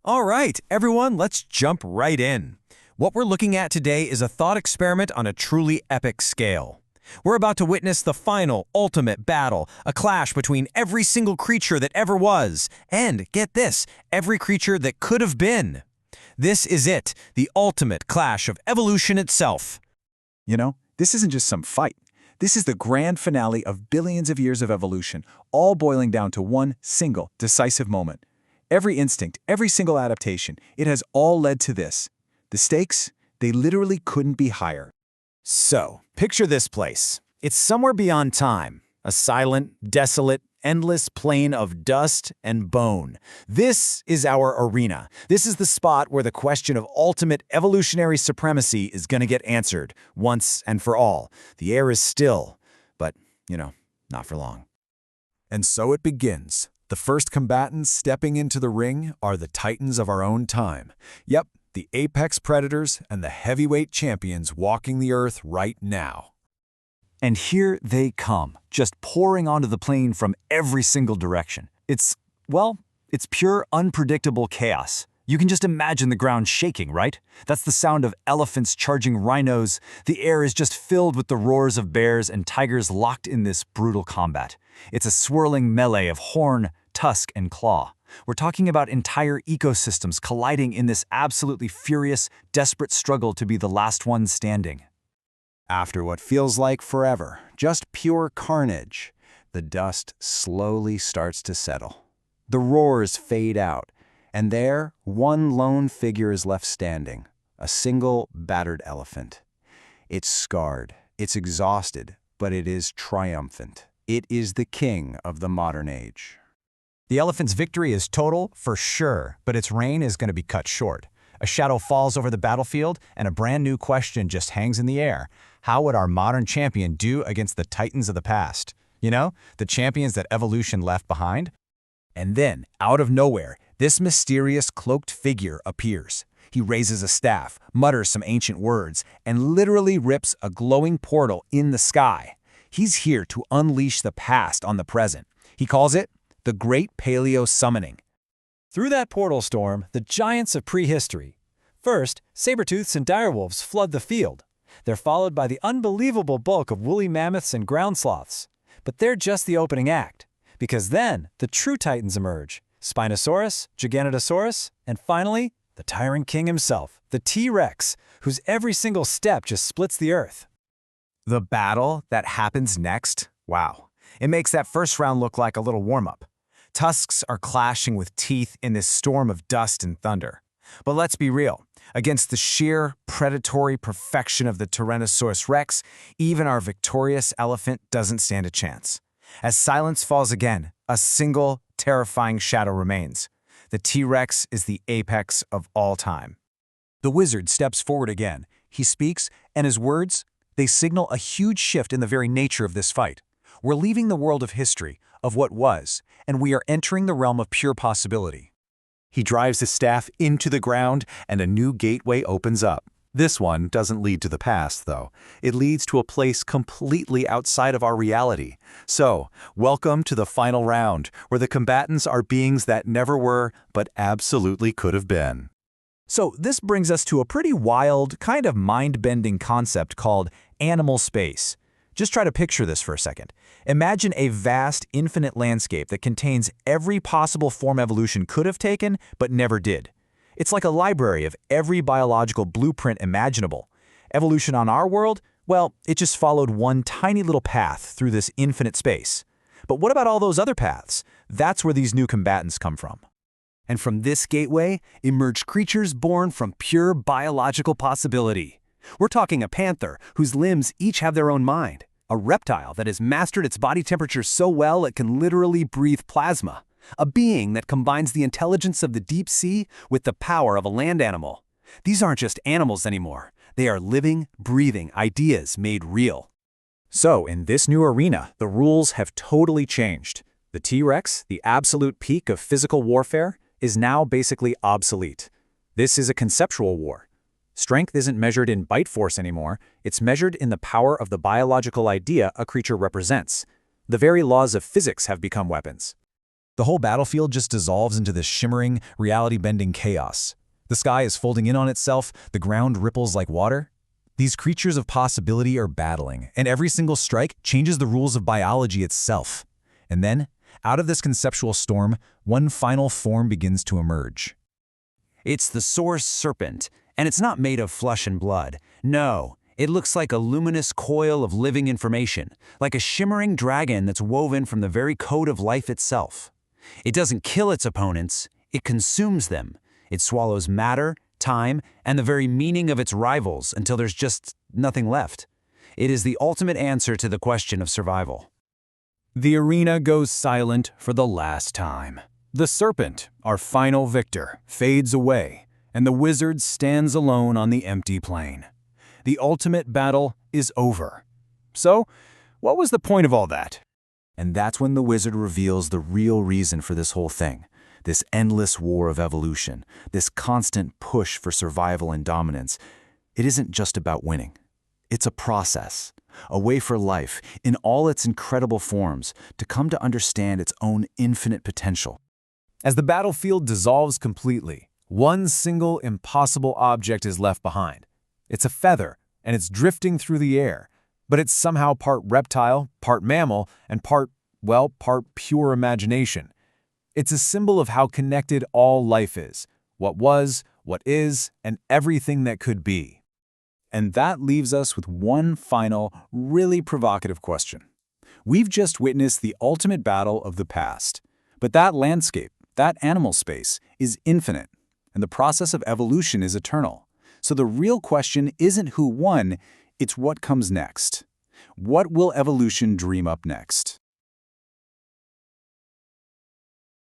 All right, everyone, let's jump right in. What we're looking at today is a thought experiment on a truly epic scale. We're about to witness the final, ultimate battle, a clash between every single creature that ever was, and, get this, every creature that could have been. This is it, the ultimate clash of evolution itself. You know, this isn't just some fight. This is the grand finale of billions of years of evolution, all boiling down to one single, decisive moment. Every instinct, every single adaptation, it has all led to this. The stakes, they literally couldn't be higher. So, picture this place. It's somewhere beyond time, a silent, desolate, endless plain of dust and bone. This is our arena. This is the spot where the question of ultimate evolutionary supremacy is going to get answered, once and for all. The air is still, but, not for long. And so it begins. The first combatants stepping into the ring are the titans of our own time. Yep, the apex predators and the heavyweight champions walking the earth right now. And here they come, just pouring onto the plain from every single direction. It's pure unpredictable chaos. You can just imagine the ground shaking, right? That's the sound of elephants charging rhinos. The air is just filled with the roars of bears and tigers locked in this brutal combat. It's a swirling melee of horn, tusk, and claw. We're talking about entire ecosystems colliding in this absolutely furious, desperate struggle to be the last one standing. After what feels like forever, just pure carnage, the dust slowly starts to settle. The roars fade out, and there, one lone figure is left standing, a single battered elephant. It's scarred, it's exhausted, but it is triumphant. It is the king of the modern age. The elephant's victory is total, for sure, but its reign is going to be cut short. A shadow falls over the battlefield, and a brand new question just hangs in the air. How would our modern champion do against the titans of the past? The champions that evolution left behind? And then, out of nowhere, this mysterious cloaked figure appears. He raises a staff, mutters some ancient words, and literally rips a glowing portal in the sky. He's here to unleash the past on the present. He calls it the Great Paleo-Summoning. Through that portal storm, the giants of prehistory. First, saber-tooths and direwolves flood the field. They're followed by the unbelievable bulk of woolly mammoths and ground sloths. But they're just the opening act, because then the true titans emerge. Spinosaurus, Giganotosaurus, and finally, the Tyrant King himself, the T-Rex, whose every single step just splits the earth. The battle that happens next, wow. It makes that first round look like a little warm-up. Tusks are clashing with teeth in this storm of dust and thunder. But let's be real. Against the sheer, predatory perfection of the Tyrannosaurus Rex, even our victorious elephant doesn't stand a chance. As silence falls again, a single, terrifying shadow remains. The T-Rex is the apex of all time. The wizard steps forward again. He speaks, and his words, they signal a huge shift in the very nature of this fight. We're leaving the world of history, of what was, and we are entering the realm of pure possibility. He drives his staff into the ground, and a new gateway opens up. This one doesn't lead to the past, though. It leads to a place completely outside of our reality. So, welcome to the final round, where the combatants are beings that never were, but absolutely could have been. So this brings us to a pretty wild, kind of mind-bending concept called animal space. Just try to picture this for a second. Imagine a vast, infinite landscape that contains every possible form evolution could have taken, but never did. It's like a library of every biological blueprint imaginable. Evolution on our world? Well, it just followed one tiny little path through this infinite space. But what about all those other paths? That's where these new combatants come from. And from this gateway emerge creatures born from pure biological possibility. We're talking a panther whose limbs each have their own mind, a reptile that has mastered its body temperature so well it can literally breathe plasma, a being that combines the intelligence of the deep sea with the power of a land animal. These aren't just animals anymore. They are living, breathing ideas made real. So, in this new arena, the rules have totally changed. The T-Rex, the absolute peak of physical warfare, is now basically obsolete. This is a conceptual war. Strength isn't measured in bite force anymore, it's measured in the power of the biological idea a creature represents. The very laws of physics have become weapons. The whole battlefield just dissolves into this shimmering, reality-bending chaos. The sky is folding in on itself, the ground ripples like water. These creatures of possibility are battling, and every single strike changes the rules of biology itself. And then, out of this conceptual storm, one final form begins to emerge. It's the source serpent, and it's not made of flesh and blood. No, it looks like a luminous coil of living information, like a shimmering dragon that's woven from the very code of life itself. It doesn't kill its opponents, it consumes them. It swallows matter, time, and the very meaning of its rivals until there's just nothing left. It is the ultimate answer to the question of survival. The arena goes silent for the last time. The serpent, our final victor, fades away, and the wizard stands alone on the empty plain. The ultimate battle is over. So, what was the point of all that? And that's when the wizard reveals the real reason for this whole thing. This endless war of evolution, this constant push for survival and dominance. It isn't just about winning. It's a process, a way for life, in all its incredible forms, to come to understand its own infinite potential. As the battlefield dissolves completely, one single impossible object is left behind. It's a feather, and it's drifting through the air, but it's somehow part reptile, part mammal, and part pure imagination. It's a symbol of how connected all life is, what was, what is, and everything that could be. And that leaves us with one final, really provocative question. We've just witnessed the ultimate battle of the past, but that landscape, that animal space, is infinite, and the process of evolution is eternal. So the real question isn't who won, it's what comes next. What will evolution dream up next?